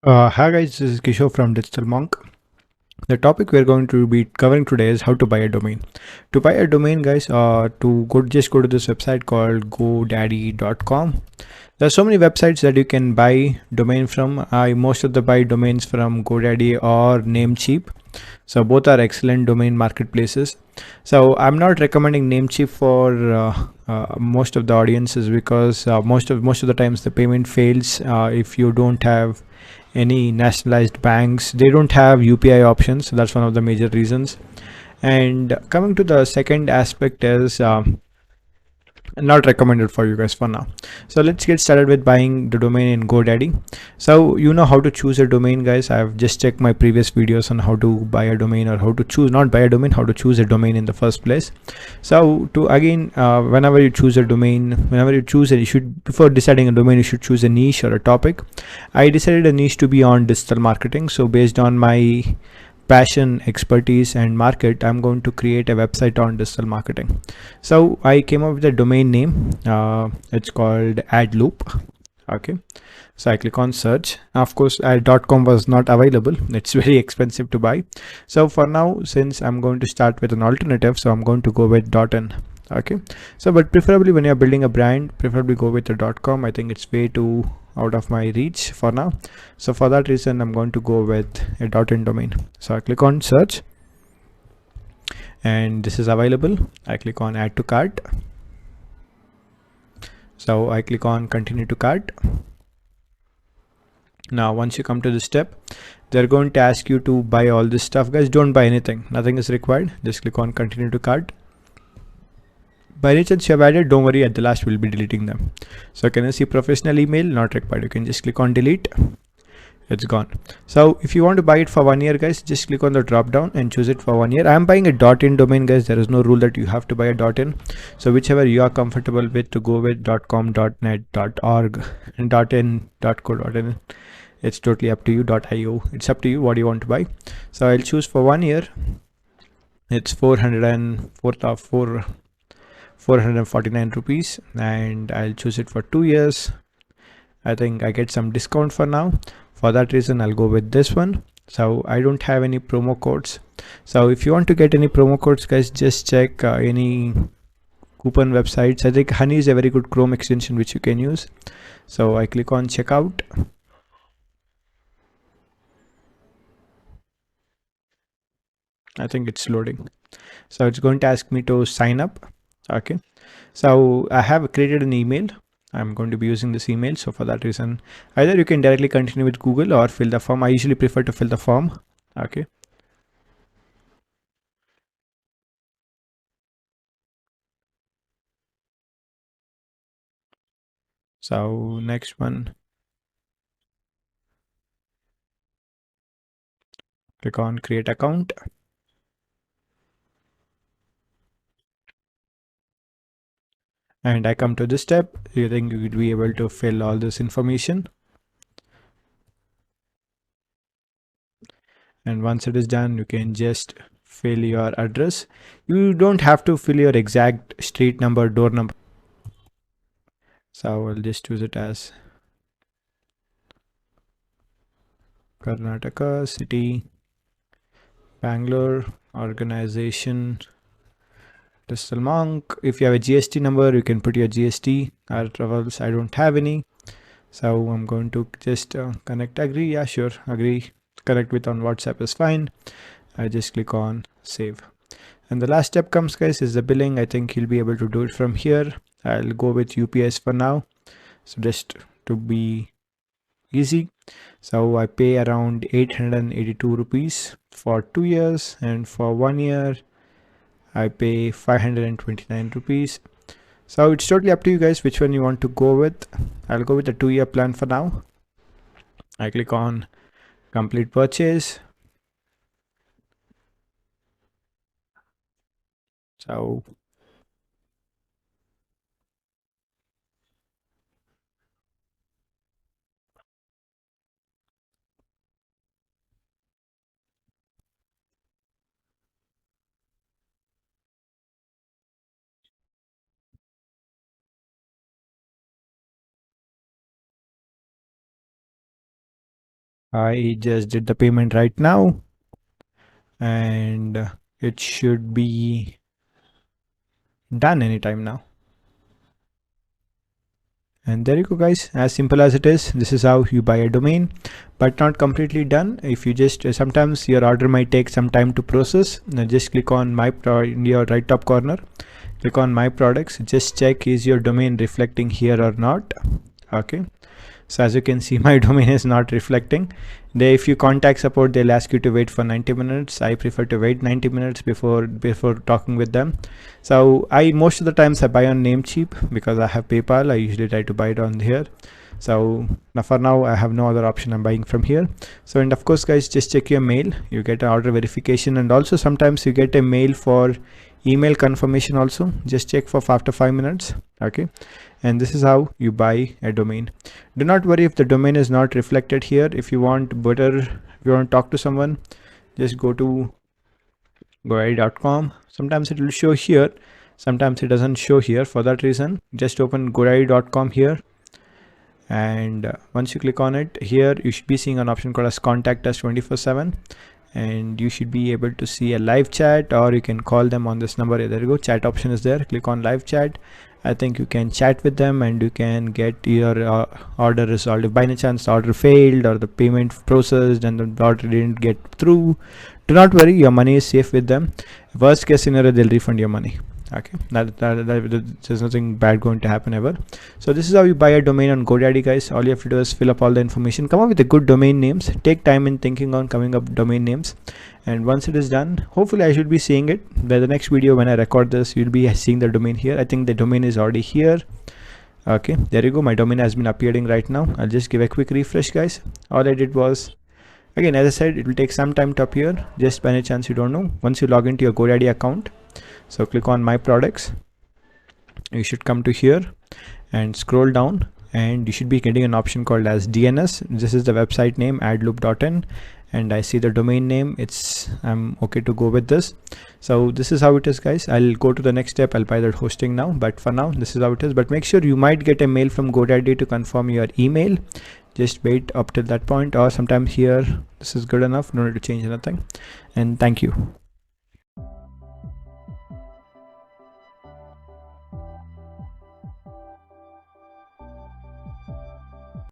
Hi guys, this is Kishore from Digital Monk. The topic we're going to be covering today is how to buy a domain. To buy a domain, guys, just go to this website called GoDaddy.com. There are so many websites that you can buy domain from. I most of the buy domains from GoDaddy or Namecheap. So both are excellent domain marketplaces. So I'm not recommending Namecheap for most of the audiences because most of the times the payment fails if you don't have any nationalized banks. They don't have UPI options, so that's one of the major reasons. And coming to the second aspect is not recommended for you guys for now. So let's get started with buying the domain in GoDaddy. So you know how to choose a domain, guys. I've just checked my previous videos on how to buy a domain, or how to choose, not buy a domain, how to choose a domain in the first place. So to again, whenever you choose a domain, whenever you choose it, you should, before deciding a domain, you should choose a niche or a topic. I decided a niche to be on digital marketing. So based on my passion, expertise, and market, I'm going to create a website on digital marketing. So I came up with a domain name. It's called AdLoop. Okay. So I click on search. Of course, .com was not available. It's very expensive to buy. So for now, since I'm going to start with an alternative, so I'm going to go with .in. Okay. So, but preferably when you're building a brand, preferably go with the .com. I think it's way too out of my reach for now. So for that reason, I'm going to go with a .in domain. So I click on search, and this is available. I click on add to cart. So I click on continue to cart. Now once you come to this step, they're going to ask you to buy all this stuff. Guys, don't buy anything, nothing is required. Just click on continue to cart. By any chance you have added, don't worry, at the last we'll be deleting them. So can you see professional email not required? You can just click on delete. It's gone. So if you want to buy it for 1 year, guys, just click on the drop down and choose it for 1 year. I'm buying a .in domain, guys. There is no rule that you have to buy a .in. So whichever you are comfortable with to go with, .com, .net, .org, and .in, .co, .in. It's totally up to you. .io. It's up to you what you want to buy. So I'll choose for 1 year. It's 449 rupees, and I'll choose it for 2 years. I think I get some discount for now. For that reason, I'll go with this one. So I don't have any promo codes. So if you want to get any promo codes, guys, just check any coupon websites. I think Honey is a very good Chrome extension which you can use. So I click on checkout. I think it's loading. So it's going to ask me to sign up. Okay. So I have created an email. I'm going to be using this email. So for that reason, either you can directly continue with Google or fill the form. I usually prefer to fill the form. Okay. So next one, click on create account. And I come to this step. You think you would be able to fill all this information. And once it is done, you can just fill your address. You don't have to fill your exact street number, door number. So I'll just choose it as Karnataka, city, Bangalore, organization, Digital Monk. If you have a GST number, you can put your GST. Our travels, I don't have any. So I'm going to just connect, agree. Yeah, sure, agree. Connect with on WhatsApp is fine. I just click on save. And the last step comes, guys, is the billing. I think you'll be able to do it from here. I'll go with UPS for now. So just to be easy. So I pay around 882 rupees for 2 years, and for 1 year, I pay 529 rupees. So it's totally up to you guys which one you want to go with. I'll go with the 2 year plan for now. I click on complete purchase. So I just did the payment right now, and it should be done anytime now. And there you go, guys. As simple as it is, this is how you buy a domain, but not completely done. If you just sometimes your order might take some time to process. Now just click on in your right top corner, click on my products. Just check, is your domain reflecting here or not? Okay. So as you can see, my domain is not reflecting. If you contact support, they'll ask you to wait for 90 minutes. I prefer to wait 90 minutes before talking with them. So most of the times I buy on Namecheap because I have PayPal. I usually try to buy it on here. So now for now I have no other option. I'm buying from here. So, and of course, guys, just check your mail. You get an order verification, and also sometimes you get a mail for email confirmation also. Just check for after 5 minutes. Okay. And this is how you buy a domain. Do not worry if the domain is not reflected here. If you want better, if you want to talk to someone, just go to GoDaddy.com. Sometimes it will show here, sometimes it doesn't show here. For that reason, just open GoDaddy.com here, and once you click on it, here you should be seeing an option called as contact us 24/7, and you should be able to see a live chat, or you can call them on this number. There you go, chat option is there. Click on live chat. I think you can chat with them and you can get your order resolved. If by any chance the order failed or the payment processed and the order didn't get through, do not worry, your money is safe with them. Worst case scenario, they'll refund your money. Okay, there's nothing bad going to happen ever. So this is how you buy a domain on GoDaddy, guys. All you have to do is fill up all the information, come up with the good domain names, take time in thinking on coming up domain names, and once it is done, hopefully I should be seeing it by the next video. When I record this, you'll be seeing the domain here. I think the domain is already here. Okay, there you go, my domain has been appearing right now. I'll just give a quick refresh, guys. All I did was, again, as I said, it will take some time to appear, just by any chance you don't know. Once you log into your GoDaddy account, so click on my products, you should come to here and scroll down, and you should be getting an option called as DNS. This is the website name, adloop.in, and I see the domain name. I'm okay to go with this. So this is how it is, guys. I'll go to the next step. I'll buy that hosting now, but for now this is how it is. But make sure, you might get a mail from GoDaddy to confirm your email. Just wait up till that point, or sometime here. This is good enough, no need to change anything. And thank you.